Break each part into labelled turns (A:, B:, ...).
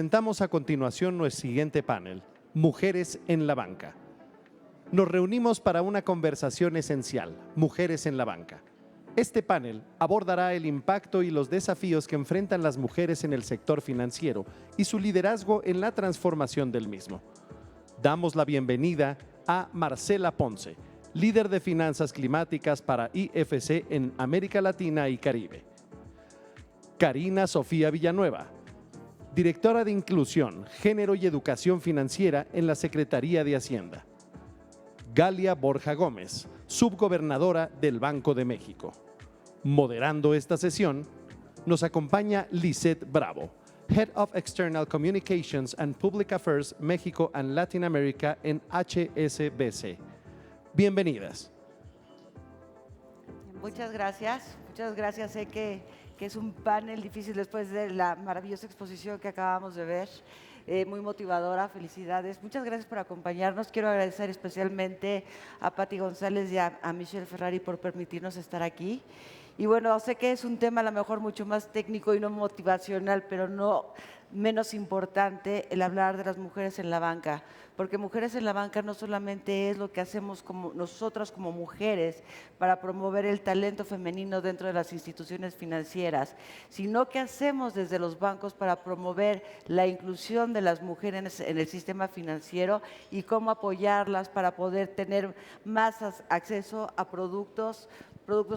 A: Presentamos a continuación nuestro siguiente panel, Mujeres en la Banca. Nos reunimos para una conversación esencial, Mujeres en la Banca. Este panel abordará el impacto y los desafíos que enfrentan las mujeres en el sector financiero y su liderazgo en la transformación del mismo. Damos la bienvenida a Marcela Ponce, líder de finanzas climáticas para IFC en América Latina y Caribe. Karina Sofía Villanueva, directora de Inclusión, Género y Educación Financiera en la Secretaría de Hacienda. Galia Borja Gómez, subgobernadora del Banco de México. Moderando esta sesión, nos acompaña Lisette Bravo, Head of External Communications and Public Affairs México and Latin America en HSBC. Bienvenidas.
B: Muchas gracias. Sé que es un panel difícil después de la maravillosa exposición que acabamos de ver. Muy motivadora, felicidades. Muchas gracias por acompañarnos. Quiero agradecer especialmente a Patti González y a Michelle Ferrari por permitirnos estar aquí. Y bueno, sé que es un tema a lo mejor mucho más técnico y no motivacional, pero no menos importante el hablar de las mujeres en la banca, porque mujeres en la banca no solamente es lo que hacemos como nosotras como mujeres para promover el talento femenino dentro de las instituciones financieras, sino que hacemos desde los bancos para promover la inclusión de las mujeres en el sistema financiero y cómo apoyarlas para poder tener más acceso a productos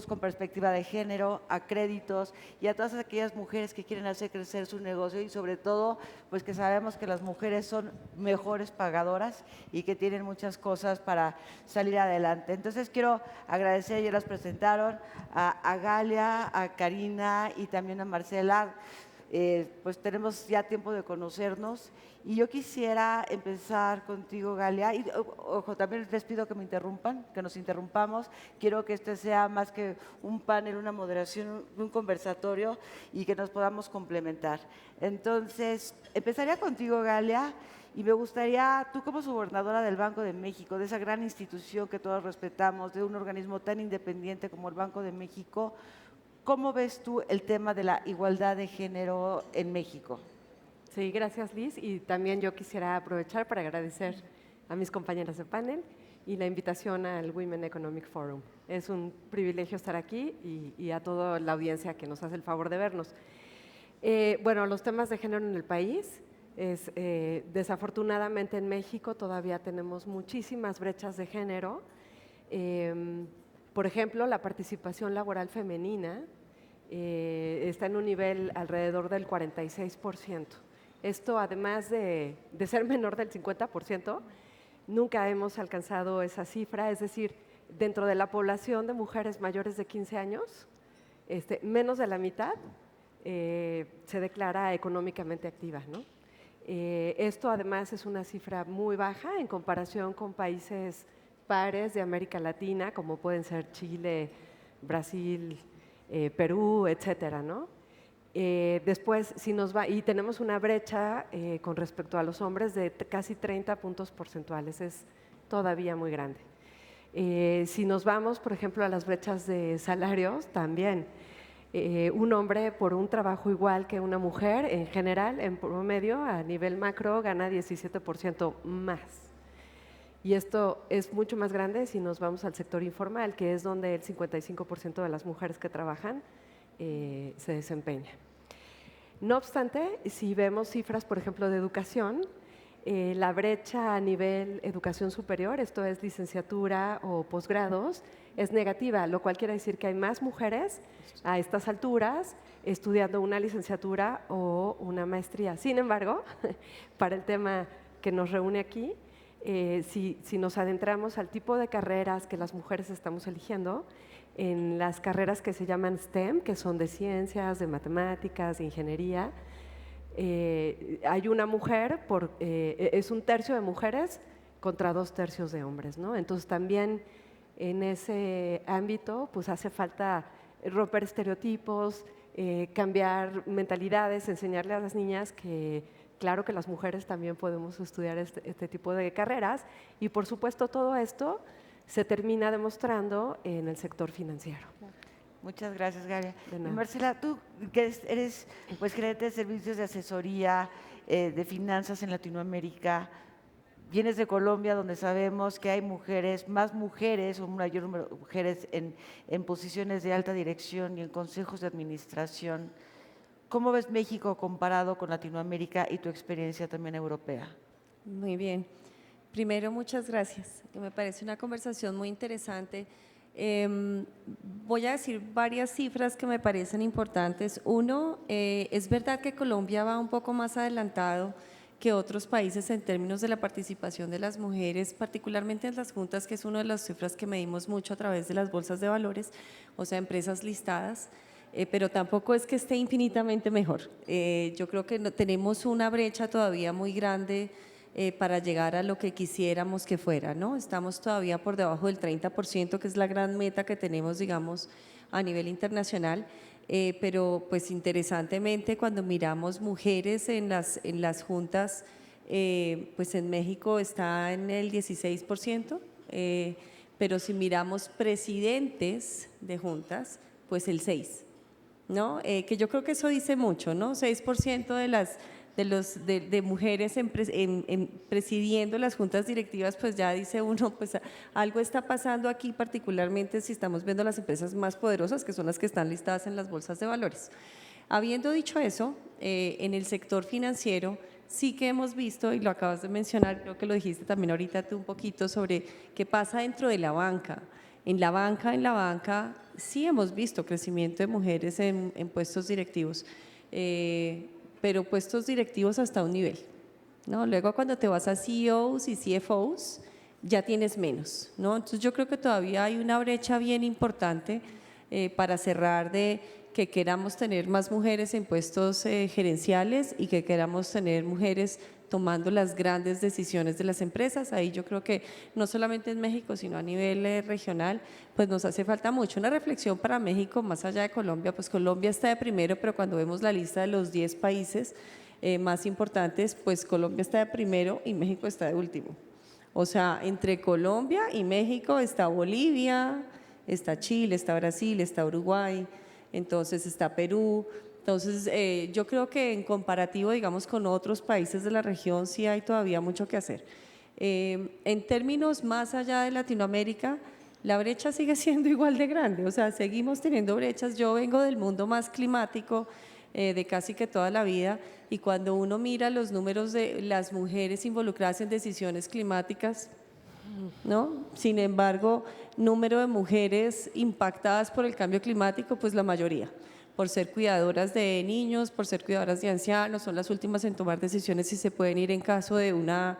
B: con perspectiva de género, a créditos y a todas aquellas mujeres que quieren hacer crecer su negocio y sobre todo, pues que sabemos que las mujeres son mejores pagadoras y que tienen muchas cosas para salir adelante. Entonces quiero agradecer, ya las presentaron, a Galia, a Karina y también a Marcela. Pues tenemos ya tiempo de conocernos y yo quisiera empezar contigo, Galia, y ojo, también les pido que me interrumpan, que nos interrumpamos. Quiero que este sea más que un panel, una moderación, un conversatorio y que nos podamos complementar. Entonces, empezaría contigo, Galia, y me gustaría, tú como subgobernadora del Banco de México, de esa gran institución que todos respetamos, de un organismo tan independiente como el Banco de México, ¿cómo ves tú el tema de la igualdad de género en México?
C: Sí, gracias Liz. Y también yo quisiera aprovechar para agradecer a mis compañeras de panel y la invitación al Women Economic Forum. Es un privilegio estar aquí y a toda la audiencia que nos hace el favor de vernos. Bueno, los temas de género en el país, desafortunadamente en México todavía tenemos muchísimas brechas de género. Por ejemplo, la participación laboral femenina está en un nivel alrededor del 46%. Esto, además de ser menor del 50%, nunca hemos alcanzado esa cifra, es decir, dentro de la población de mujeres mayores de 15 años, menos de la mitad se declara económicamente activa, ¿no? Esto, además, es una cifra muy baja en comparación con países pares de América Latina, como pueden ser Chile, Brasil, Perú, etcétera, ¿no? Después, si nos va, y tenemos una brecha con respecto a los hombres de casi 30 puntos porcentuales, es todavía muy grande. Si nos vamos, por ejemplo, a las brechas de salarios, también un hombre por un trabajo igual que una mujer, en general, en promedio, a nivel macro, gana 17% más. Y esto es mucho más grande si nos vamos al sector informal, que es donde el 55% de las mujeres que trabajan se desempeña. No obstante, si vemos cifras, por ejemplo, de educación, la brecha a nivel educación superior, esto es licenciatura o posgrados, es negativa, lo cual quiere decir que hay más mujeres a estas alturas estudiando una licenciatura o una maestría. Sin embargo, para el tema que nos reúne aquí, si nos adentramos al tipo de carreras que las mujeres estamos eligiendo, en las carreras que se llaman STEM, que son de ciencias, de matemáticas, de ingeniería, hay una mujer, es un tercio de mujeres contra 2/3 de hombres, ¿no? Entonces también en ese ámbito pues hace falta romper estereotipos, cambiar mentalidades, enseñarle a las niñas que claro que las mujeres también podemos estudiar este tipo de carreras y por supuesto todo esto se termina demostrando en el sector financiero.
B: Muchas gracias, Galia.
C: De nada.
B: Marcela, tú que eres pues gerente de servicios de asesoría de finanzas en Latinoamérica. Vienes de Colombia, donde sabemos que hay mujeres, más mujeres, o un mayor número de mujeres en posiciones de alta dirección y en consejos de administración. ¿Cómo ves México comparado con Latinoamérica y tu experiencia también europea?
D: Muy bien. Primero, muchas gracias. Me parece una conversación muy interesante. Voy a decir varias cifras que me parecen importantes. Uno, es verdad que Colombia va un poco más adelantado que otros países en términos de la participación de las mujeres, particularmente en las juntas, que es una de las cifras que medimos mucho a través de las bolsas de valores, o sea, empresas listadas. Pero tampoco es que esté infinitamente mejor. Yo creo que tenemos una brecha todavía muy grande para llegar a lo que quisiéramos que fuera, ¿no? Estamos todavía por debajo del 30%, que es la gran meta que tenemos, digamos, a nivel internacional. Pero pues interesantemente cuando miramos mujeres en las juntas, pues en México está en el 16%, pero si miramos presidentes de juntas, pues el 6%. ¿No? Que yo creo que eso dice mucho, ¿no? 6% de mujeres presidiendo las juntas directivas, pues ya dice uno, pues algo está pasando aquí, particularmente si estamos viendo las empresas más poderosas, que son las que están listadas en las bolsas de valores. Habiendo dicho eso, en el sector financiero sí que hemos visto, y lo acabas de mencionar, creo que lo dijiste también ahorita tú un poquito, sobre qué pasa dentro de la banca. En la banca sí hemos visto crecimiento de mujeres en puestos directivos, pero puestos directivos hasta un nivel, ¿no? Luego cuando te vas a CEOs y CFOs ya tienes menos, ¿no? Entonces yo creo que todavía hay una brecha bien importante para cerrar, de que queramos tener más mujeres en puestos gerenciales y que queramos tener mujeres tomando las grandes decisiones de las empresas. Ahí yo creo que no solamente en México, sino a nivel regional, pues nos hace falta mucho. Una reflexión para México, más allá de Colombia, pues Colombia está de primero, pero cuando vemos la lista de los 10 países más importantes, pues Colombia está de primero y México está de último. O sea, entre Colombia y México está Bolivia, está Chile, está Brasil, está Uruguay, entonces está Perú. Entonces, yo creo que en comparativo, digamos, con otros países de la región, sí hay todavía mucho que hacer. En términos más allá de Latinoamérica, la brecha sigue siendo igual de grande, o sea, seguimos teniendo brechas. Yo vengo del mundo más climático de casi que toda la vida, y cuando uno mira los números de las mujeres involucradas en decisiones climáticas, ¿no? Sin embargo, número de mujeres impactadas por el cambio climático, pues la mayoría, por ser cuidadoras de niños, por ser cuidadoras de ancianos, son las últimas en tomar decisiones si se pueden ir en caso de una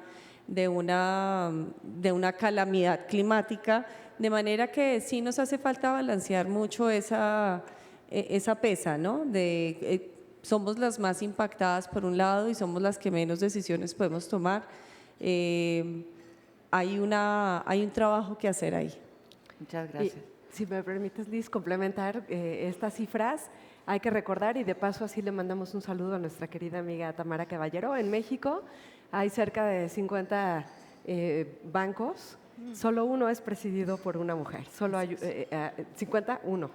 D: calamidad climática, de manera que sí nos hace falta balancear mucho esa pesa, ¿no? Somos las más impactadas por un lado y somos las que menos decisiones podemos tomar. Hay un trabajo que hacer ahí.
B: Muchas gracias.
C: Si me permites, Liz, complementar estas cifras, hay que recordar, y de paso así le mandamos un saludo a nuestra querida amiga Tamara Caballero. En México hay cerca de 50 bancos, solo uno es presidido por una mujer, solo hay 51.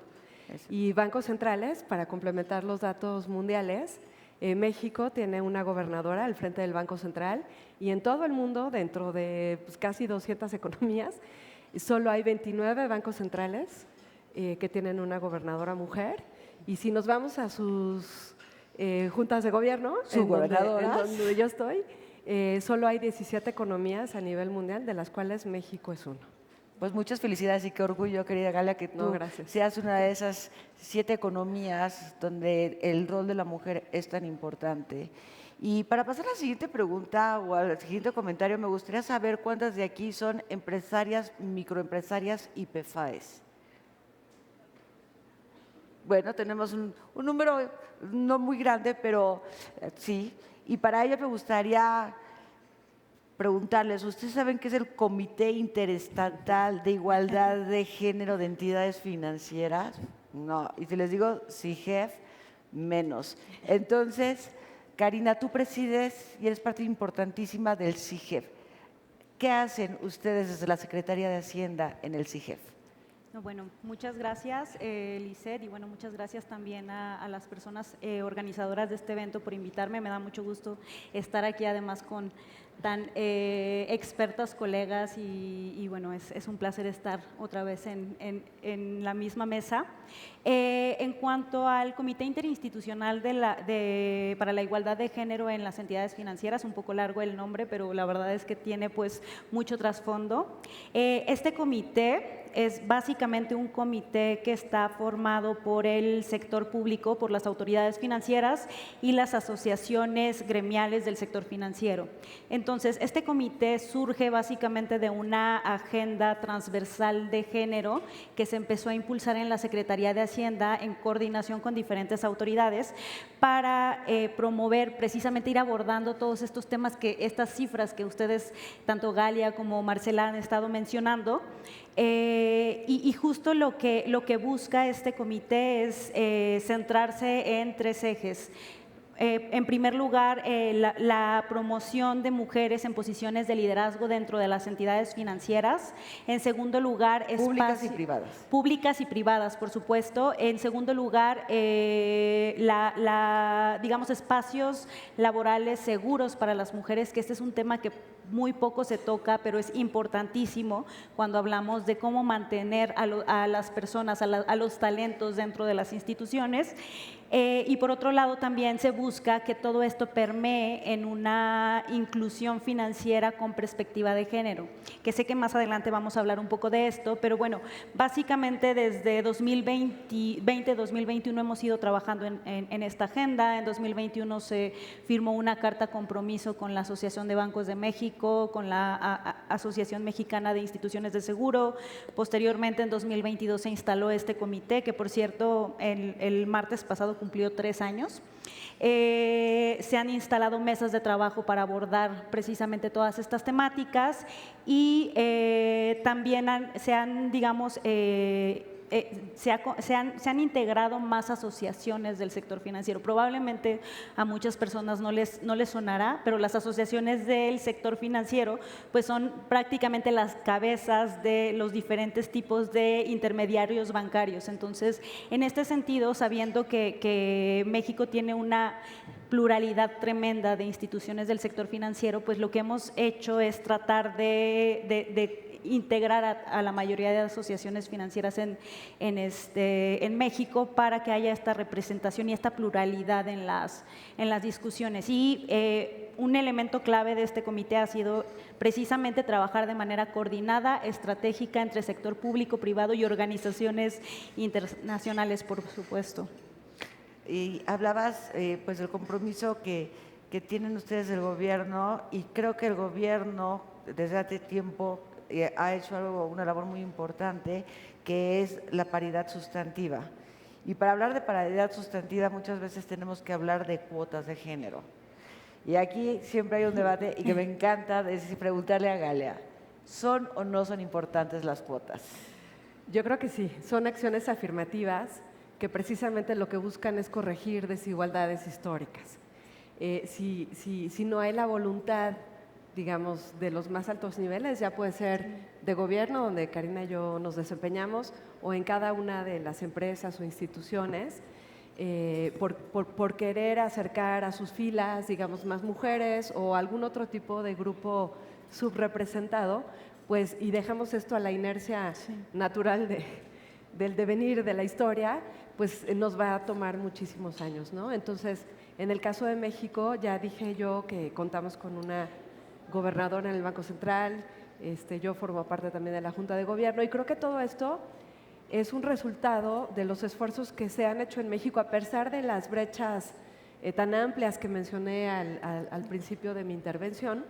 C: Y bancos centrales, para complementar los datos mundiales, México tiene una gobernadora al frente del Banco Central, y en todo el mundo, dentro de casi 200 economías, solo hay 29 bancos centrales que tienen una gobernadora mujer. Y si nos vamos a sus juntas de gobierno, en donde yo estoy, solo hay 17 economías a nivel mundial, de las cuales México es uno.
B: Pues muchas felicidades y qué orgullo, querida Galia, que tú seas una de esas 7 economías donde el rol de la mujer es tan importante. Y para pasar a la siguiente pregunta o al siguiente comentario, me gustaría saber cuántas de aquí son empresarias, microempresarias y PFAEs. Bueno, tenemos un número no muy grande, pero sí. Y para ello me gustaría preguntarles, ¿ustedes saben qué es el Comité Interestatal de Igualdad de Género de Entidades Financieras? No, y si les digo CIGEF, menos. Entonces, Karina, tú presides y eres parte importantísima del CIGEF. ¿Qué hacen ustedes desde la Secretaría de Hacienda en el CIGEF?
E: No, bueno, muchas gracias, Lisette, y bueno, muchas gracias también a las personas organizadoras de este evento por invitarme. Me da mucho gusto estar aquí, además con tan expertas colegas y bueno, es un placer estar otra vez en la misma mesa. En cuanto al Comité Interinstitucional para la Igualdad de Género en las Entidades Financieras, un poco largo el nombre, pero la verdad es que tiene pues mucho trasfondo. Este comité es básicamente un comité que está formado por el sector público, por las autoridades financieras y las asociaciones gremiales del sector financiero. Entonces, este comité surge básicamente de una agenda transversal de género que se empezó a impulsar en la Secretaría de Hacienda en coordinación con diferentes autoridades para promover, precisamente ir abordando todos estos temas, estas cifras que ustedes, tanto Galia como Marcela, han estado mencionando. Y justo lo que busca este comité es centrarse en 3 ejes. En primer lugar, la promoción de mujeres en posiciones de liderazgo dentro de las entidades financieras. En segundo lugar,
B: Públicas y privadas.
E: Públicas y privadas, por supuesto. En segundo lugar, digamos, espacios laborales seguros para las mujeres, que este es un tema que muy poco se toca, pero es importantísimo cuando hablamos de cómo mantener a las personas, a los talentos dentro de las instituciones. Y por otro lado también se busca que todo esto permee en una inclusión financiera con perspectiva de género, que sé que más adelante vamos a hablar un poco de esto, pero bueno, básicamente desde 2020-2021 hemos ido trabajando en esta agenda. En 2021 se firmó una carta compromiso con la Asociación de Bancos de México, con la Asociación Mexicana de Instituciones de Seguro. Posteriormente, en 2022 se instaló este comité, que por cierto el martes pasado cumplió 3 años. Se han instalado mesas de trabajo para abordar precisamente todas estas temáticas y también se han, digamos, se han integrado más asociaciones del sector financiero. Probablemente a muchas personas no les sonará, pero las asociaciones del sector financiero pues son prácticamente las cabezas de los diferentes tipos de intermediarios bancarios. Entonces, en este sentido, sabiendo que México tiene una pluralidad tremenda de instituciones del sector financiero, pues lo que hemos hecho es tratar de integrar a la mayoría de asociaciones financieras en México para que haya esta representación y esta pluralidad en las discusiones. Y un elemento clave de este comité ha sido precisamente trabajar de manera coordinada, estratégica entre sector público, privado y organizaciones internacionales, por supuesto.
B: Y hablabas pues del compromiso que tienen ustedes del gobierno, y creo que el gobierno desde hace tiempo ha hecho una labor muy importante, que es la paridad sustantiva. Y para hablar de paridad sustantiva muchas veces tenemos que hablar de cuotas de género. Y aquí siempre hay un debate y que me encanta preguntarle a Galia, ¿son o no son importantes las cuotas?
C: Yo creo que sí, son acciones afirmativas que precisamente lo que buscan es corregir desigualdades históricas. Si no hay la voluntad, digamos, de los más altos niveles, ya puede ser de gobierno, donde Karina y yo nos desempeñamos, o en cada una de las empresas o instituciones, por querer acercar a sus filas, digamos, más mujeres o algún otro tipo de grupo subrepresentado, pues, y dejamos esto a la inercia natural del devenir de la historia, pues nos va a tomar muchísimos años, ¿no? Entonces, en el caso de México, ya dije yo que contamos con una gobernadora en el Banco Central, yo formo parte también de la Junta de Gobierno, y creo que todo esto es un resultado de los esfuerzos que se han hecho en México, a pesar de las brechas tan amplias que mencioné al principio de mi intervención.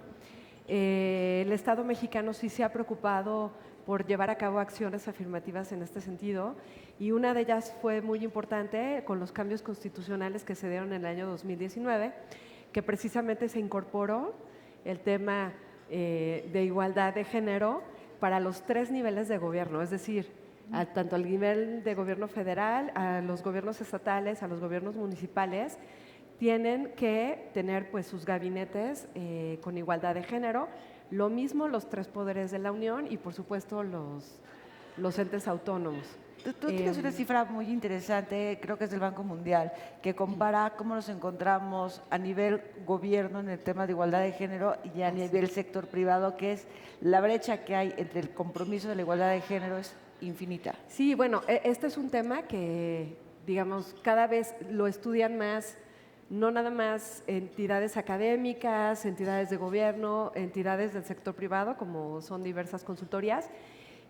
C: El Estado mexicano sí se ha preocupado por llevar a cabo acciones afirmativas en este sentido, y una de ellas fue muy importante con los cambios constitucionales que se dieron en el año 2019, que precisamente se incorporó el tema de igualdad de género para los 3 niveles de gobierno, es decir, tanto al nivel de gobierno federal, a los gobiernos estatales, a los gobiernos municipales, tienen que tener pues sus gabinetes con igualdad de género. Lo mismo los 3 poderes de la Unión y por supuesto los entes autónomos.
B: Tú tienes una cifra muy interesante, creo que es del Banco Mundial, que compara cómo nos encontramos a nivel gobierno en el tema de igualdad de género y a nivel sector privado, que es la brecha que hay entre el compromiso de la igualdad de género es infinita.
C: Sí, bueno, este es un tema que, digamos, cada vez lo estudian más, no nada más entidades académicas, entidades de gobierno, entidades del sector privado, como son diversas consultorías,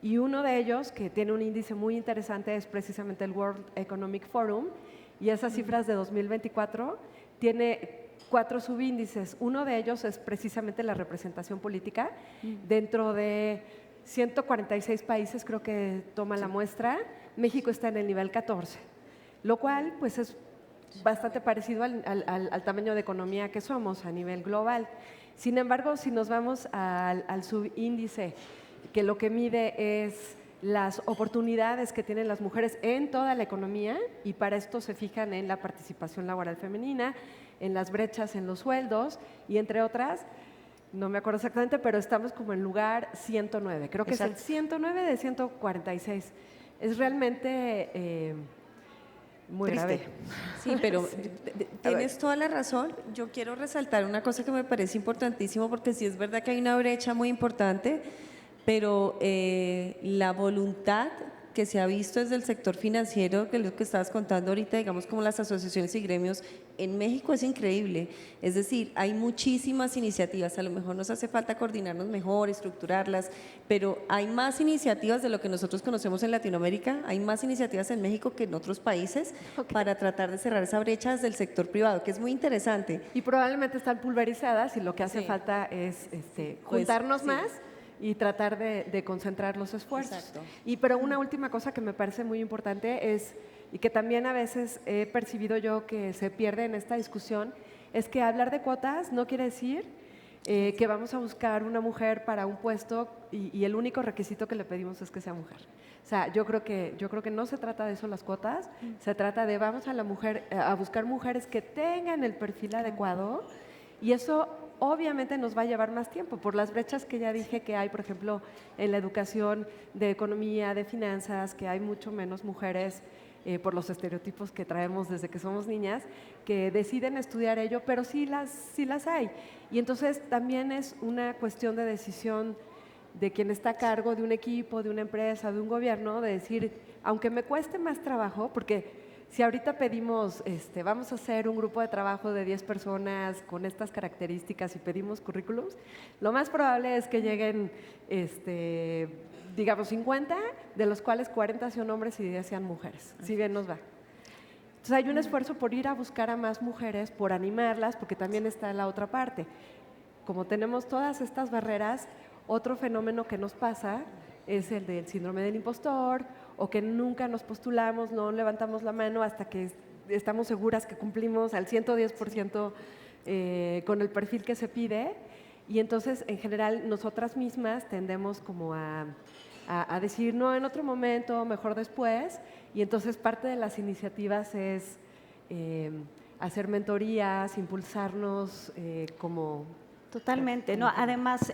C: y uno de ellos, que tiene un índice muy interesante, es precisamente el World Economic Forum, y esas cifras de 2024 tiene 4 subíndices. Uno de ellos es precisamente la representación política. Dentro de 146 países, creo que toma la muestra, México está en el nivel 14, lo cual pues es bastante parecido al tamaño de economía que somos a nivel global. Sin embargo, si nos vamos al subíndice, que lo que mide es las oportunidades que tienen las mujeres en toda la economía, y para esto se fijan en la participación laboral femenina, en las brechas en los sueldos y entre otras, no me acuerdo exactamente, pero estamos como en lugar 109, creo que
B: Exacto.
C: es el 109 de 146. Es realmente muy
B: Triste.
C: grave.
D: Sí, pero tienes toda la razón. Yo quiero resaltar una cosa que me parece importantísimo, porque sí es verdad que hay una brecha muy importante, pero la voluntad que se ha visto desde el sector financiero, que es lo que estabas contando ahorita, digamos como las asociaciones y gremios, en México es increíble. Es decir, hay muchísimas iniciativas, a lo mejor nos hace falta coordinarnos mejor, estructurarlas, pero hay más iniciativas de lo que nosotros conocemos en Latinoamérica, hay más iniciativas en México que en otros países para tratar de cerrar esa brecha desde el sector privado, que es muy interesante.
C: Y probablemente están pulverizadas y lo que hace
D: Sí.
C: falta es
D: Pues,
C: juntarnos
D: sí.
C: más y tratar de concentrar los esfuerzos.
D: Exacto.
C: Pero una última cosa que me parece muy importante es, y que también a veces he percibido yo que se pierde en esta discusión, es que hablar de cuotas no quiere decir que vamos a buscar una mujer para un puesto y el único requisito que le pedimos es que sea mujer. O sea, yo creo que no se trata de eso las cuotas, se trata de vamos a buscar mujeres que tengan el perfil adecuado, y eso obviamente nos va a llevar más tiempo por las brechas que ya dije que hay, por ejemplo, en la educación de economía, de finanzas, que hay mucho menos mujeres por los estereotipos que traemos desde que somos niñas, que deciden estudiar ello, pero sí las hay. Y entonces también es una cuestión de decisión de quien está a cargo de un equipo, de una empresa, de un gobierno, de decir, aunque me cueste más trabajo, porque si ahorita pedimos, vamos a hacer un grupo de trabajo de 10 personas con estas características y pedimos currículums, lo más probable es que lleguen, digamos, 50, de los cuales 40 sean hombres y 10 sean mujeres, si bien nos va. Entonces hay un esfuerzo por ir a buscar a más mujeres, por animarlas, porque también está la otra parte. Como tenemos todas estas barreras, otro fenómeno que nos pasa es el del síndrome del impostor, o que nunca nos postulamos, no levantamos la mano hasta que estamos seguras que cumplimos al 110% con el perfil que se pide, y entonces en general nosotras mismas tendemos como a decir no, en otro momento, mejor después, y entonces parte de las iniciativas es hacer mentorías, impulsarnos como...
E: Totalmente, no. Además,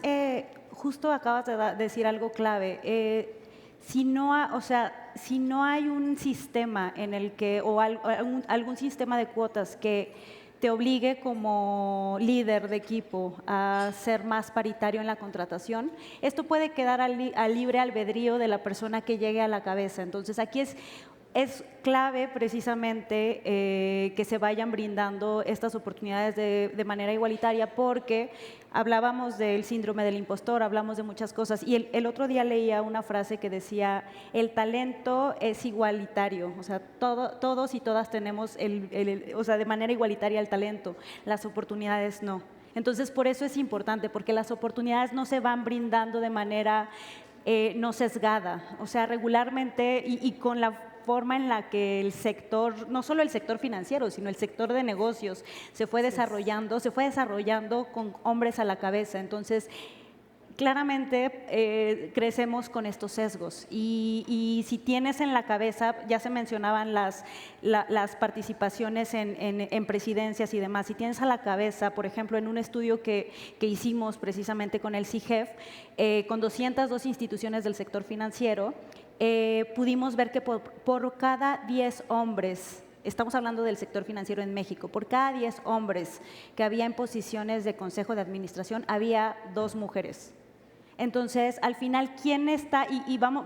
E: justo acabas de decir algo clave. Si no hay un sistema en el que, o algún sistema de cuotas que te obligue como líder de equipo a ser más paritario en la contratación, esto puede quedar al libre albedrío de la persona que llegue a la cabeza. Entonces, aquí es clave precisamente que se vayan brindando estas oportunidades de manera igualitaria, porque hablábamos del síndrome del impostor, hablamos de muchas cosas, y el otro día leía una frase que decía, el talento es igualitario, o sea, todos y todas tenemos o sea, de manera igualitaria el talento, las oportunidades no. Entonces, por eso es importante, porque las oportunidades no se van brindando de manera no sesgada, o sea, regularmente y con la forma en la que el sector, no solo el sector financiero, sino el sector de negocios se fue desarrollando con hombres a la cabeza. Entonces, claramente crecemos con estos sesgos y si tienes en la cabeza, ya se mencionaban las participaciones en presidencias y demás, si tienes a la cabeza, por ejemplo, en un estudio que hicimos precisamente con el CIGEF, con 202 instituciones del sector financiero, pudimos ver que por cada 10 hombres, estamos hablando del sector financiero en México, por cada 10 hombres que había en posiciones de consejo de administración, había 2 mujeres. Entonces, al final, ¿quién está?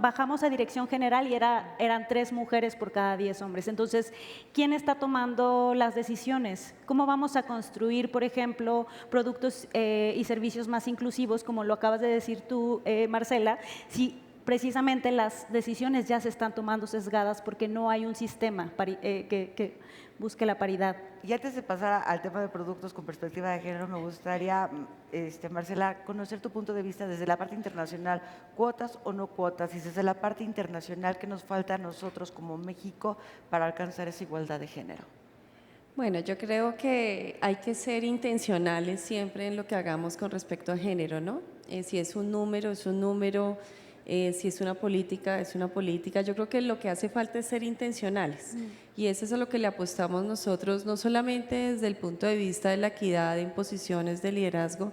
E: Bajamos a dirección general y eran 3 mujeres por cada 10 hombres. Entonces, ¿quién está tomando las decisiones? ¿Cómo vamos a construir, por ejemplo, productos y servicios más inclusivos, como lo acabas de decir tú, Marcela, si precisamente las decisiones ya se están tomando sesgadas porque no hay un sistema que busque la paridad?
B: Y antes de pasar al tema de productos con perspectiva de género, me gustaría, Marcela, conocer tu punto de vista desde la parte internacional, cuotas o no cuotas, y desde la parte internacional, ¿qué nos falta a nosotros como México para alcanzar esa igualdad de género?
D: Bueno, yo creo que hay que ser intencionales siempre en lo que hagamos con respecto a género, ¿no? Si es un número, es un número. Si es una política, es una política. Yo creo que lo que hace falta es ser intencionales y eso es a lo que le apostamos nosotros, no solamente desde el punto de vista de la equidad en posiciones de liderazgo,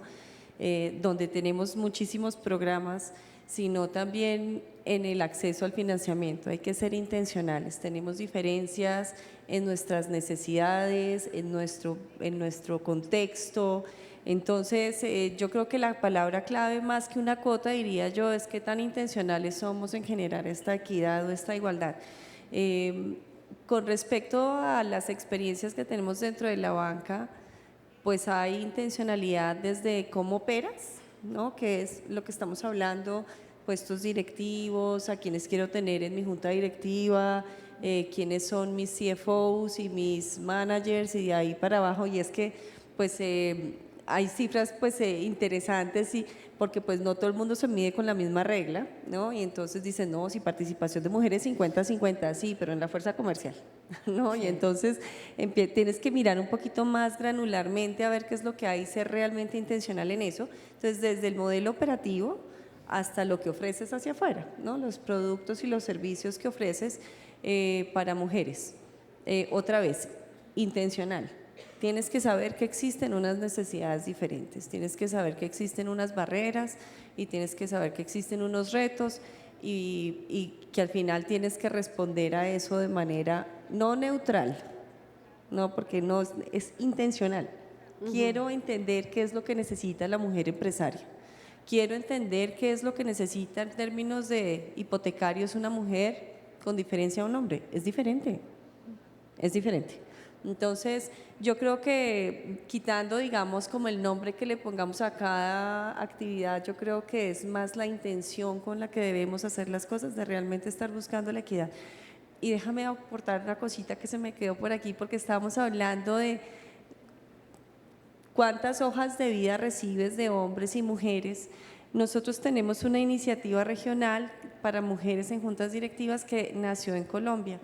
D: donde tenemos muchísimos programas, sino también en el acceso al financiamiento. Hay que ser intencionales, tenemos diferencias en nuestras necesidades, en nuestro contexto. Entonces, yo creo que la palabra clave, más que una cuota, diría yo, es qué tan intencionales somos en generar esta equidad o esta igualdad. Con respecto a las experiencias que tenemos dentro de la banca, pues hay intencionalidad desde cómo operas, ¿no? Que es lo que estamos hablando, puestos directivos, a quienes quiero tener en mi junta directiva, quiénes son mis CFOs y mis managers y de ahí para abajo. Y es que, pues, hay cifras pues interesantes porque pues no todo el mundo se mide con la misma regla, ¿no? Y entonces dicen, no, si participación de mujeres 50-50, sí, pero en la fuerza comercial, ¿no? Sí. Y entonces tienes que mirar un poquito más granularmente a ver qué es lo que hay y ser realmente intencional en eso. Entonces, desde el modelo operativo hasta lo que ofreces hacia afuera, ¿no? Los productos y los servicios que ofreces para mujeres. Otra vez, intencional. Tienes que saber que existen unas necesidades diferentes, tienes que saber que existen unas barreras y tienes que saber que existen unos retos y que al final tienes que responder a eso de manera no neutral, no, porque no es intencional. Quiero entender qué es lo que necesita la mujer empresaria. Quiero entender qué es lo que necesita en términos de hipotecarios una mujer con diferencia a un hombre. Es diferente, es diferente. Entonces, yo creo que quitando, digamos, como el nombre que le pongamos a cada actividad, yo creo que es más la intención con la que debemos hacer las cosas, de realmente estar buscando la equidad. Y déjame aportar una cosita que se me quedó por aquí, porque estábamos hablando de cuántas hojas de vida recibes de hombres y mujeres. Nosotros tenemos una iniciativa regional para mujeres en juntas directivas que nació en Colombia.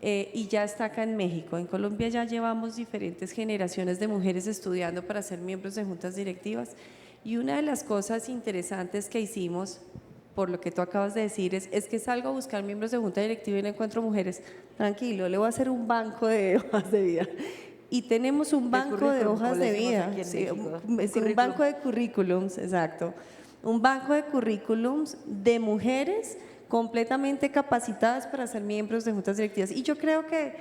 D: Y ya está acá en México. En Colombia ya llevamos diferentes generaciones de mujeres estudiando para ser miembros de juntas directivas y una de las cosas interesantes que hicimos, por lo que tú acabas de decir, es que salgo a buscar miembros de junta directiva y no encuentro mujeres. Tranquilo, le voy a hacer un banco de hojas de vida. Y tenemos un banco de hojas de vida, sí, un banco de currículums, exacto. Un banco de currículums de mujeres completamente capacitadas para ser miembros de juntas directivas. Y yo creo que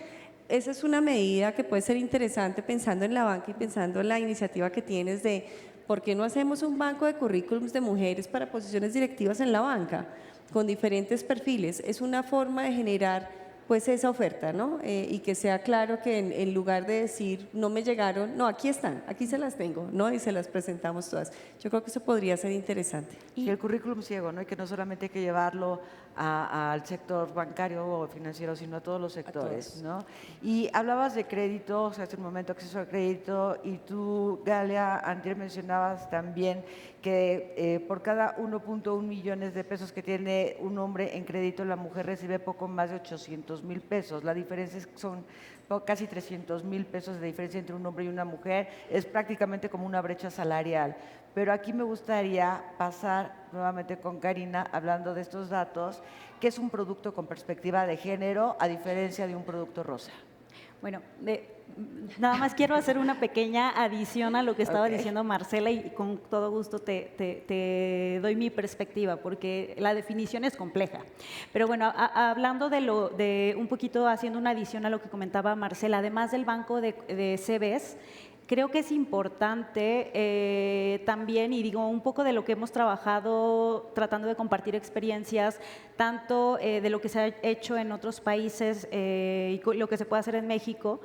D: esa es una medida que puede ser interesante pensando en la banca y pensando en la iniciativa que tienes de ¿por qué no hacemos un banco de currículums de mujeres para posiciones directivas en la banca con diferentes perfiles? Es una forma de generar pues esa oferta, ¿no? Y que sea claro que en lugar de decir no me llegaron, no, aquí están, aquí se las tengo, ¿no? Y se las presentamos todas. Yo creo que eso podría ser interesante.
B: Y el currículum ciego, ¿no? Y que no solamente hay que llevarlo al sector bancario o financiero, sino a todos los sectores, ¿no? Y hablabas de crédito, o sea, hace un momento acceso al crédito, y tú, Galia, antes mencionabas también que por cada 1.1 millones de pesos que tiene un hombre en crédito, la mujer recibe poco más de 800,000 pesos. La diferencia es que son casi 300,000 pesos de diferencia entre un hombre y una mujer. Es prácticamente como una brecha salarial. Pero aquí me gustaría pasar nuevamente con Karina, hablando de estos datos, que es un producto con perspectiva de género, a diferencia de un producto rosa.
E: Bueno, nada más quiero hacer una pequeña adición a lo que estaba
B: Ok.
E: diciendo Marcela y con todo gusto te doy mi perspectiva porque la definición es compleja. Pero bueno, hablando de un poquito, haciendo una adición a lo que comentaba Marcela, además del banco de CBs, creo que es importante también, y digo un poco de lo que hemos trabajado tratando de compartir experiencias, tanto de lo que se ha hecho en otros países y lo que se puede hacer en México.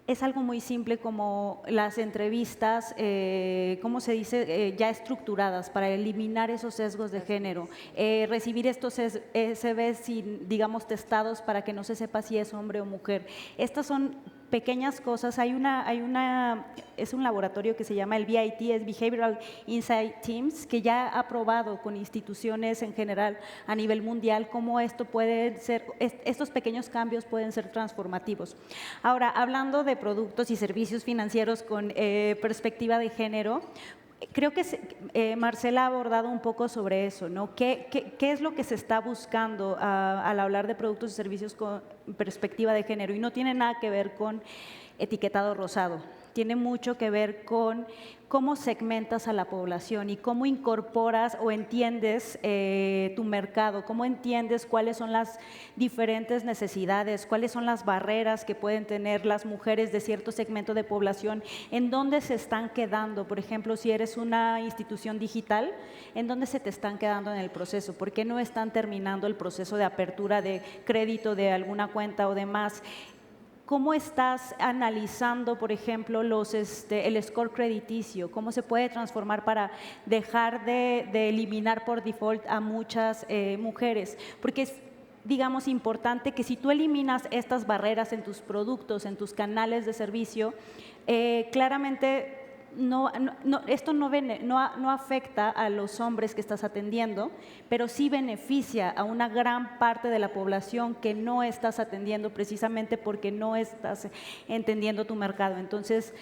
E: Es algo muy simple como las entrevistas, ¿cómo se dice? Ya estructuradas para eliminar esos sesgos de género, recibir estos SBs, sin, digamos, testados para que no se sepa si es hombre o mujer. Estas son pequeñas cosas. Es un laboratorio que se llama el BIT, es Behavioral Insight Teams, que ya ha probado con instituciones en general a nivel mundial cómo esto puede ser, estos pequeños cambios pueden ser transformativos. Ahora, hablando de productos y servicios financieros con perspectiva de género, creo que Marcela ha abordado un poco sobre eso, ¿no? ¿Qué es lo que se está buscando al hablar de productos y servicios con perspectiva de género? Y no tiene nada que ver con etiquetado rosado, tiene mucho que ver con cómo segmentas a la población y cómo incorporas o entiendes tu mercado, cómo entiendes cuáles son las diferentes necesidades, cuáles son las barreras que pueden tener las mujeres de cierto segmento de población, en dónde se están quedando. Por ejemplo, si eres una institución digital, ¿en dónde se te están quedando en el proceso? ¿Por qué no están terminando el proceso de apertura de crédito de alguna cuenta o demás? ¿Cómo estás analizando, por ejemplo, el score crediticio? ¿Cómo se puede transformar para dejar de eliminar por default a muchas mujeres? Porque es, digamos, importante que si tú eliminas estas barreras en tus productos, en tus canales de servicio, claramente esto no afecta a los hombres que estás atendiendo, pero sí beneficia a una gran parte de la población que no estás atendiendo precisamente porque no estás entendiendo tu mercado. Entonces,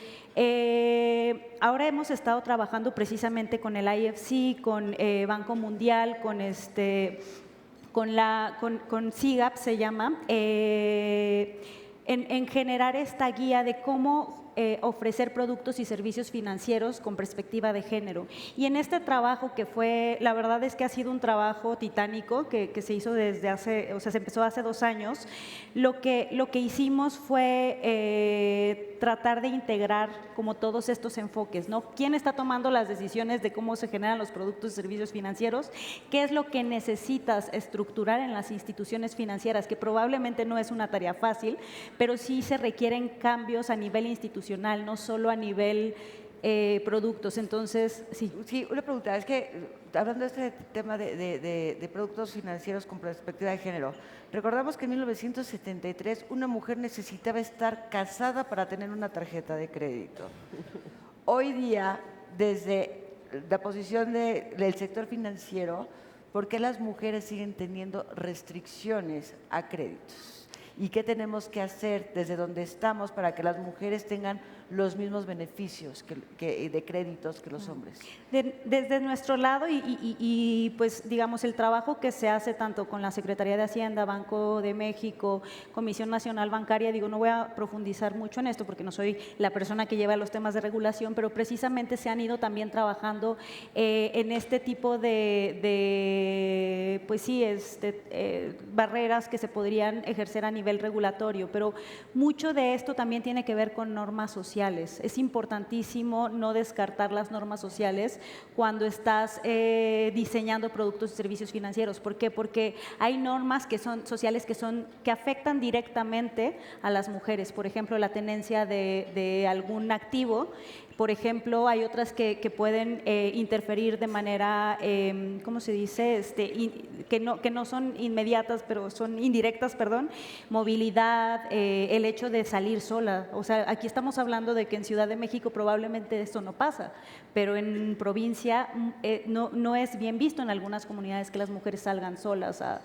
E: ahora hemos estado trabajando precisamente con el IFC, con Banco Mundial, con SIGAP se llama, en generar esta guía de cómo ofrecer productos y servicios financieros con perspectiva de género. Y en este trabajo que fue, la verdad es que ha sido un trabajo titánico que se hizo desde hace, o sea, se empezó hace 2 años, lo que hicimos fue tratar de integrar como todos estos enfoques, ¿no? ¿Quién está tomando las decisiones de cómo se generan los productos y servicios financieros? ¿Qué es lo que necesitas estructurar en las instituciones financieras? Que probablemente no es una tarea fácil, pero sí se requieren cambios a nivel institucional, no solo a nivel productos. Entonces, sí.
B: Sí, una pregunta, es que hablando de este tema de productos financieros con perspectiva de género, recordamos que en 1973 una mujer necesitaba estar casada para tener una tarjeta de crédito. Hoy día, desde la posición del sector financiero, ¿por qué las mujeres siguen teniendo restricciones a créditos? ¿Y qué tenemos que hacer desde donde estamos para que las mujeres tengan los mismos beneficios de créditos que los hombres?
E: Desde nuestro lado y pues digamos el trabajo que se hace tanto con la Secretaría de Hacienda, Banco de México, Comisión Nacional Bancaria, digo, no voy a profundizar mucho en esto porque no soy la persona que lleva los temas de regulación, pero precisamente se han ido también trabajando en este tipo de pues sí, barreras que se podrían ejercer a nivel regulatorio, pero mucho de esto también tiene que ver con normas sociales. Es importantísimo no descartar las normas sociales cuando estás diseñando productos y servicios financieros. ¿Por qué? Porque hay normas que son sociales que afectan directamente a las mujeres. Por ejemplo, la tenencia de algún activo. Por ejemplo, hay otras que pueden interferir de manera, ¿cómo se dice? Que no son inmediatas, pero son indirectas, perdón. Movilidad, el hecho de salir sola. O sea, aquí estamos hablando de que en Ciudad de México probablemente esto no pasa, pero en provincia no es bien visto en algunas comunidades que las mujeres salgan solas a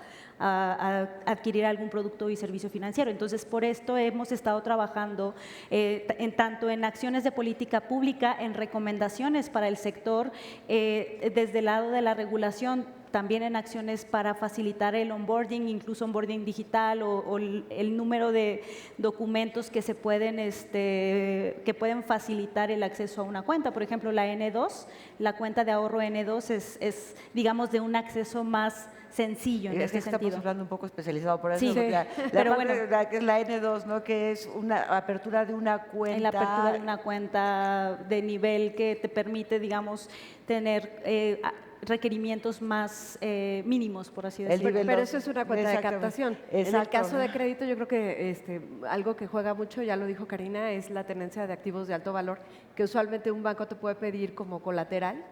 E: adquirir algún producto y servicio financiero. Entonces, por esto hemos estado trabajando tanto en acciones de política pública, en recomendaciones para el sector, desde el lado de la regulación, también en acciones para facilitar el onboarding, incluso onboarding digital o el número de documentos que se pueden, que pueden facilitar el acceso a una cuenta. Por ejemplo, la N2, la cuenta de ahorro N2 es digamos, de un acceso más sencillo en
B: Es
E: ese
B: que estamos
E: sentido.
B: hablando un poco especializado por eso.
E: Sí,
B: porque
E: pero
B: parte
E: bueno.
B: de que es la N2, ¿no? Que es una apertura de una cuenta.
E: En la apertura de una cuenta de nivel que te permite, digamos, tener requerimientos más mínimos, por así
B: El
E: decirlo.
B: nivel
C: Pero
B: dos.
C: eso es una cuenta de
B: Exactamente.
C: captación. En el
B: Exacto.
C: caso de crédito, yo creo que algo que juega mucho, ya lo dijo Karina, es la tenencia de activos de alto valor, que usualmente un banco te puede pedir como colateral,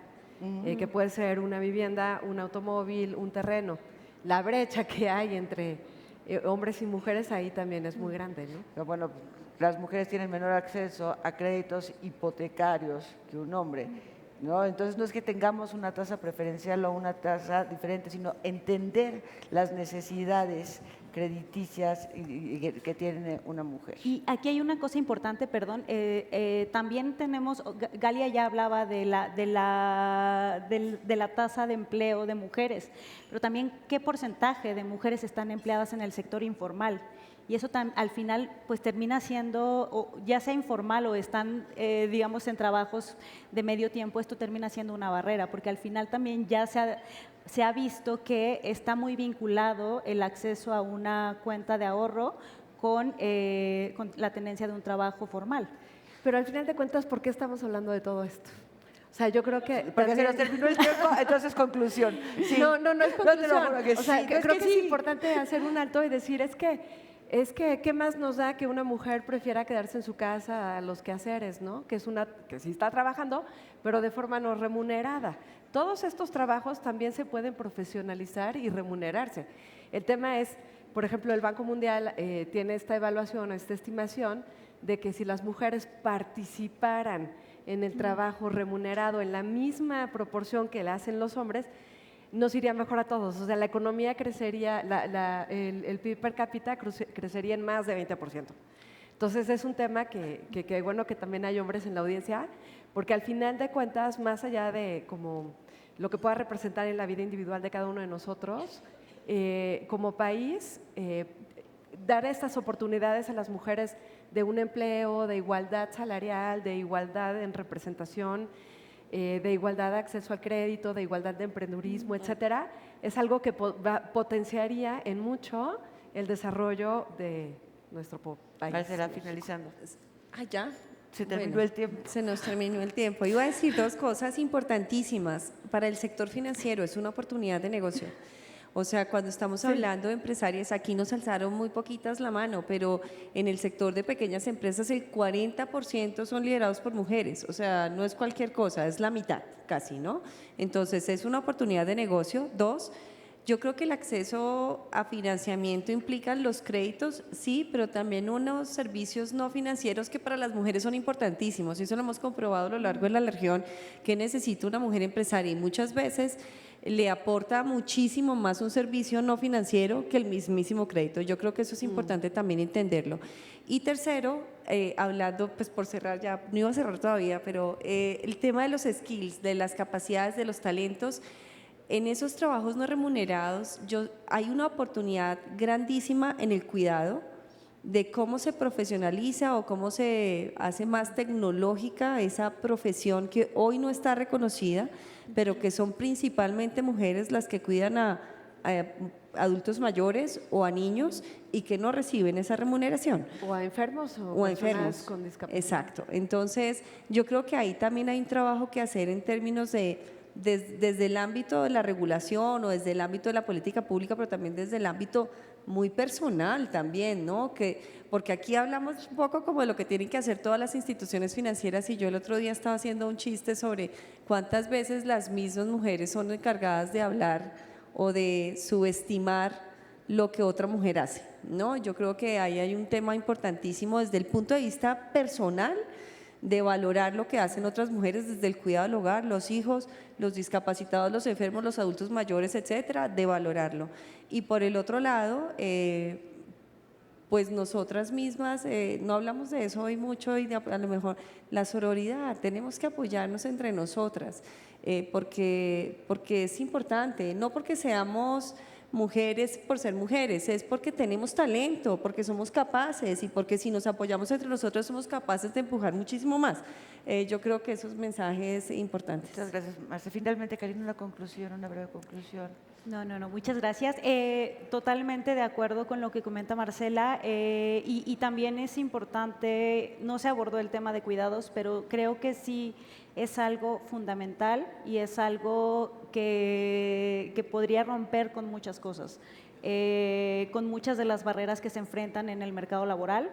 C: que puede ser una vivienda, un automóvil, un terreno. La brecha que hay entre hombres y mujeres ahí también es muy grande, ¿no?
B: Pero bueno, las mujeres tienen menor acceso a créditos hipotecarios que un hombre, ¿no? Entonces no es que tengamos una tasa preferencial o una tasa diferente, sino entender las necesidades crediticias que tiene una mujer.
E: Y aquí hay una cosa importante, perdón, también tenemos, Galia ya hablaba de la tasa de empleo de mujeres, pero también qué porcentaje de mujeres están empleadas en el sector informal. Y eso al final pues termina siendo, ya sea informal o están, digamos, en trabajos de medio tiempo, esto termina siendo una barrera, porque al final también ya se ha visto que está muy vinculado el acceso a una cuenta de ahorro con la tenencia de un trabajo formal.
C: Pero al final de cuentas, ¿por qué estamos hablando de todo esto? O sea, yo creo que…
B: Porque se nos
C: también-
B: terminó el tiempo, entonces conclusión. Sí.
C: No, no es
B: No, te lo
C: conclusión.
B: juro que
C: o sea,
B: sí, no,
C: creo que
B: sí.
C: es importante hacer un alto y decir, ¿qué más nos da que una mujer prefiera quedarse en su casa a los quehaceres, ¿no? Que sí está trabajando, pero de forma no remunerada. Todos estos trabajos también se pueden profesionalizar y remunerarse. El tema es, por ejemplo, el Banco Mundial tiene esta evaluación, esta estimación de que si las mujeres participaran en el trabajo remunerado en la misma proporción que la hacen los hombres, nos iría mejor a todos. O sea, la economía crecería, el PIB per cápita crecería en más de 20%. Entonces, es un tema que bueno que también hay hombres en la audiencia, porque al final de cuentas, más allá de como lo que pueda representar en la vida individual de cada uno de nosotros, como país, dar estas oportunidades a las mujeres de un empleo, de igualdad salarial, de igualdad en representación, de igualdad de acceso al crédito, de igualdad de emprendurismo, etcétera, es algo que potenciaría en mucho el desarrollo de nuestro país.
B: Marcela, finalizando.
D: Ah, ya.
B: Se terminó
D: Bueno,
B: el tiempo.
D: Se nos terminó el tiempo. Iba a decir dos cosas importantísimas. Para el sector financiero es una oportunidad de negocio. O sea, cuando estamos hablando de empresarias, aquí nos alzaron muy poquitas la mano, pero en el sector de pequeñas empresas el 40% son liderados por mujeres. O sea, no es cualquier cosa, es la mitad casi, ¿no? Entonces, es una oportunidad de negocio. Dos, yo creo que el acceso a financiamiento implica los créditos, sí, pero también unos servicios no financieros que para las mujeres son importantísimos. Y eso lo hemos comprobado a lo largo de la región, que necesita una mujer empresaria y muchas veces le aporta muchísimo más un servicio no financiero que el mismísimo crédito. Yo creo que eso es importante también entenderlo. Y tercero, hablando, pues por cerrar ya, no iba a cerrar todavía, pero el tema de los skills, de las capacidades, de los talentos, en esos trabajos no remunerados hay una oportunidad grandísima en el cuidado de cómo se profesionaliza o cómo se hace más tecnológica esa profesión que hoy no está reconocida, pero que son principalmente mujeres las que cuidan a adultos mayores o a niños y que no reciben esa remuneración.
C: O a enfermos o
D: O a
C: personas
D: enfermos.
C: con discapacidad.
D: Exacto. Entonces, yo creo que ahí también hay un trabajo que hacer en términos desde el ámbito de la regulación o desde el ámbito de la política pública, pero también desde el ámbito muy personal también, ¿no? Porque aquí hablamos un poco como de lo que tienen que hacer todas las instituciones financieras y yo el otro día estaba haciendo un chiste sobre cuántas veces las mismas mujeres son encargadas de hablar o de subestimar lo que otra mujer hace, ¿no? Yo creo que ahí hay un tema importantísimo desde el punto de vista personal, de valorar lo que hacen otras mujeres desde el cuidado del hogar, los hijos, los discapacitados, los enfermos, los adultos mayores, etcétera, de valorarlo. Y por el otro lado, pues nosotras mismas, no hablamos de eso hoy mucho y a lo mejor la sororidad, tenemos que apoyarnos entre nosotras, porque es importante, no porque seamos mujeres por ser mujeres, es porque tenemos talento, porque somos capaces y porque si nos apoyamos entre nosotros somos capaces de empujar muchísimo más. Yo creo que esos mensajes importantes.
B: Muchas gracias, Marce. Finalmente, Karina, una conclusión, una breve conclusión.
E: No, muchas gracias. Totalmente de acuerdo con lo que comenta Marcela y también es importante, no se abordó el tema de cuidados, pero creo que sí es algo fundamental y es algo que podría romper con muchas cosas, con muchas de las barreras que se enfrentan en el mercado laboral.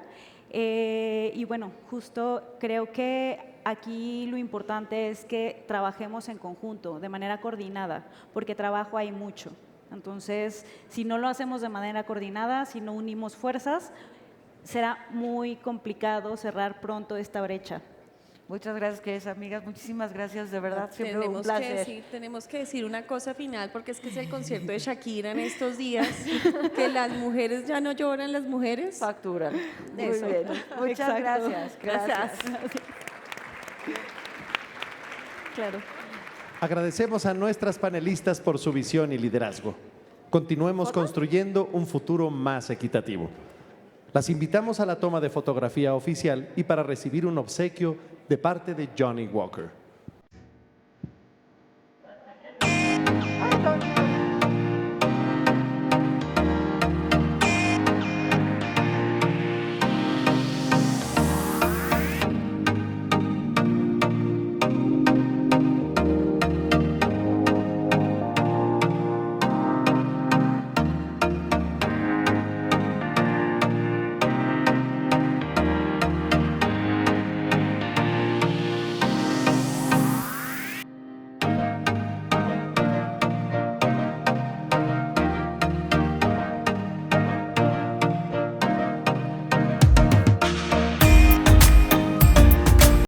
E: Y bueno, justo creo que aquí lo importante es que trabajemos en conjunto, de manera coordinada, porque trabajo hay mucho. Entonces, si no lo hacemos de manera coordinada, si no unimos fuerzas, será muy complicado cerrar pronto esta brecha.
B: Muchas gracias, queridas amigas. Muchísimas gracias, de verdad. Siempre un placer.
D: Tenemos que decir una cosa final, porque es que es el concierto de Shakira en estos días, que las mujeres ya no lloran, las mujeres
B: Facturan. Muy
E: Eso.
B: bien. Muchas
E: Exacto.
B: gracias. Gracias.
E: Claro.
A: Agradecemos a nuestras panelistas por su visión y liderazgo. Continuemos construyendo un futuro más equitativo. Las invitamos a la toma de fotografía oficial y para recibir un obsequio de parte de Johnny Walker.
B: Ay,